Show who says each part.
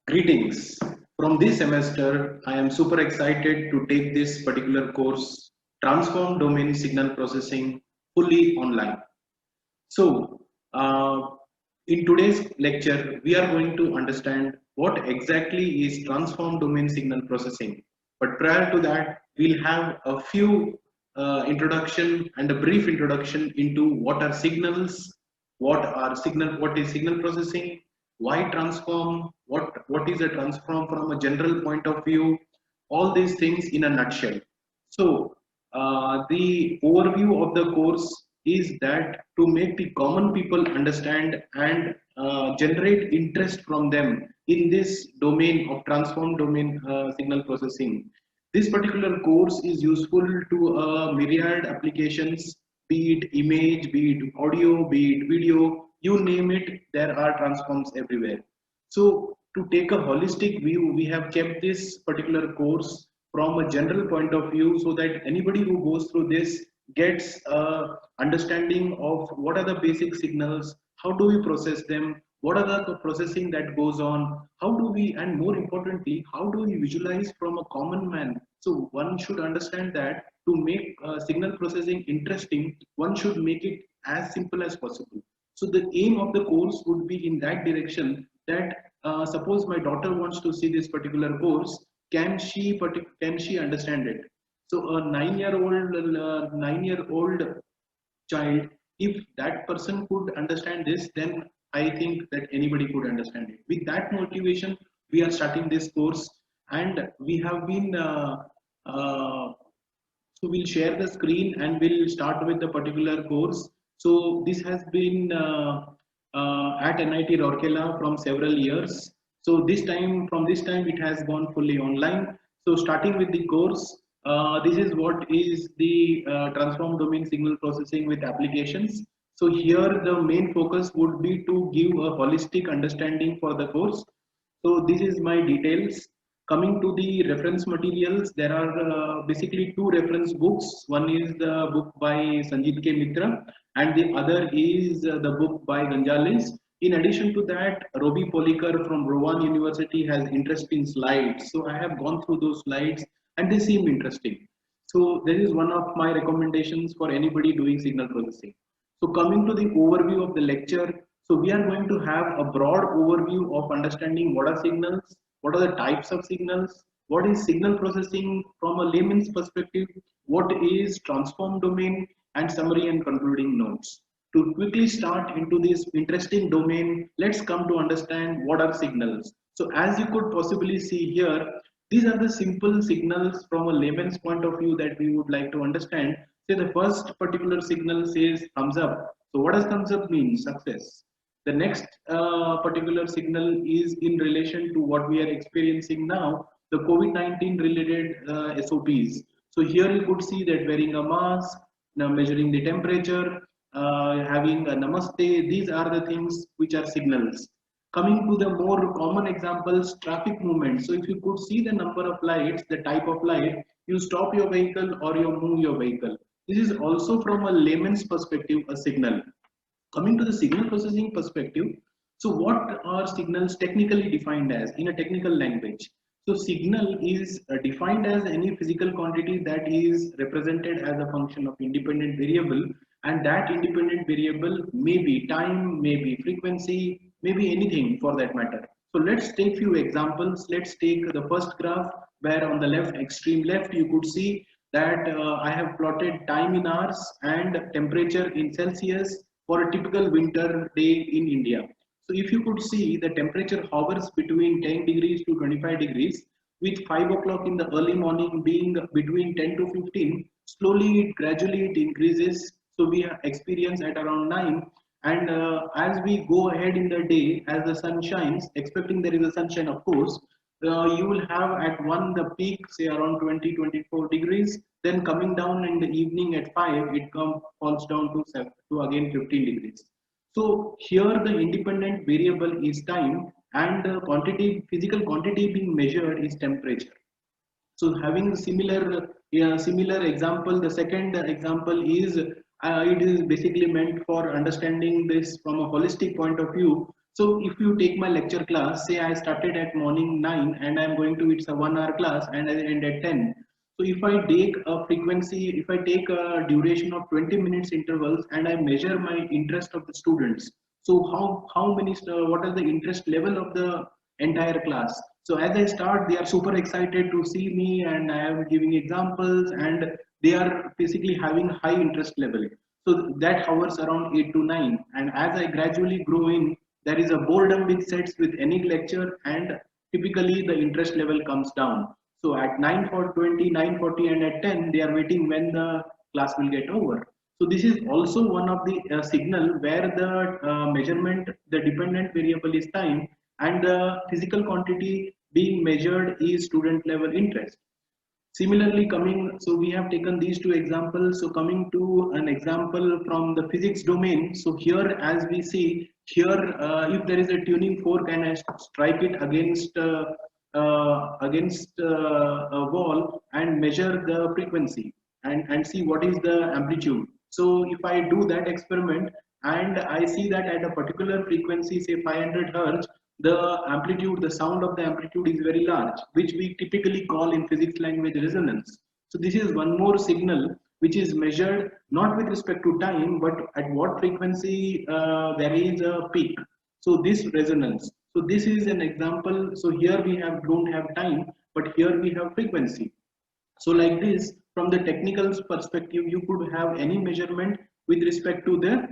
Speaker 1: Greetings. From this semester, I am super excited to take this particular course, Transform Domain Signal Processing, fully online. So, uh, in today's lecture, we are going to understand what exactly is Transform Domain Signal Processing. But prior to that, we'll have a few introduction and a brief introduction into what are signals, what is signal processing, why transform, what is a transform from a general point of view, all these things in a nutshell. So the overview of the course is that to make the common people understand and generate interest from them in this domain of transform domain signal processing. This particular course is useful to myriad applications, be it image, be it audio, be it video, you name it, there are transforms everywhere. So to take a holistic view, we have kept this particular course from a general point of view so that anybody who goes through this gets a understanding of what are the basic signals, how do we process them, what are the processing that goes on, how do we, and more importantly, how do we visualize from a common man. So one should understand that to make signal processing interesting, one should make it as simple as possible. So the aim of the course would be in that direction, that suppose my daughter wants to see this particular course, can she understand it? So a 9-year-old child, if that person could understand this, then I think that anybody could understand it. With that motivation, we are starting this course, and we have been uh, so we'll share the screen and we'll start with the particular course. So this has been at NIT Rourkela from several years. So from this time it has gone fully online. So starting with the course, this is what is the transform domain signal processing with applications. So here the main focus would be to give a holistic understanding for the course. So this is my details. Coming to the reference materials, there are basically two reference books. One is the book by Sanjeev K. Mitra, and the other is the book by Gonzalez. In addition to that, Robbie Polikar from Rowan University has interesting slides. So I have gone through those slides and they seem interesting. So there is one of my recommendations for anybody doing signal processing. So coming to the overview of the lecture, so we are going to have a broad overview of understanding what are signals, what are the types of signals, what is signal processing from a layman's perspective, what is transform domain, and summary and concluding notes. To quickly start into this interesting domain, let's come to understand what are signals. So as you could possibly see here, these are the simple signals from a layman's point of view that we would like to understand. Say the first particular signal says thumbs up. So what does thumbs up mean? Success. The next particular signal is in relation to what we are experiencing now, the COVID-19 related SOPs. So here you could see that wearing a mask, now measuring the temperature, having a namaste, these are the things which are signals. Coming to the more common examples, traffic movement. So if you could see the number of lights, the type of light, you stop your vehicle or you move your vehicle. This is also from a layman's perspective a signal. Coming to the signal processing perspective, so what are signals technically defined as in a technical language? So signal is defined as any physical quantity that is represented as a function of independent variable, and that independent variable may be time, may be frequency, may be anything for that matter. So let's take few examples. Let's take the first graph, where on the left, extreme left, you could see that I have plotted time in hours and temperature in Celsius for a typical winter day in India. So if you could see, the temperature hovers between 10 degrees to 25 degrees, with 5 o'clock in the early morning being between 10 to 15. Slowly, gradually it increases. So we experience at around 9. And as we go ahead in the day, as the sun shines, expecting there is a sunshine, of course, you will have at one the peak, say around 20-24 degrees, then coming down in the evening at 5, it falls down to 7, to again 15 degrees. So here the independent variable is time, and the quantity, physical quantity being measured is temperature. So having similar example, the second example is it is basically meant for understanding this from a holistic point of view. So if you take my lecture class, say I started at morning 9 and I'm going to, it's a 1 hour class and I end at 10. So if I take a frequency, if I take a duration of 20 minutes intervals and I measure my interest of the students, so how many, what is the interest level of the entire class? So as I start, they are super excited to see me and I am giving examples and they are basically having high interest level. So that hovers around 8 to 9. And as I gradually grow in, there is a boredom which sets with any lecture and typically the interest level comes down. So at 9:20, 9:40 and at 10, they are waiting when the class will get over. So this is also one of the signal where the measurement, the dependent variable is time and the physical quantity being measured is student level interest. Similarly, coming, so we have taken these two examples. So coming to an example from the physics domain. So here, as we see here, if there is a tuning fork and I strike it against a wall and measure the frequency and see what is the amplitude. So if I do that experiment and I see that at a particular frequency, say 500 hertz, the amplitude, the sound of the amplitude is very large, which we typically call in physics language resonance. So this is one more signal which is measured not with respect to time, but at what frequency there is a peak. So this resonance. So this is an example. So here we have don't have time, but here we have frequency. So like this, from the technical perspective, you could have any measurement with respect to the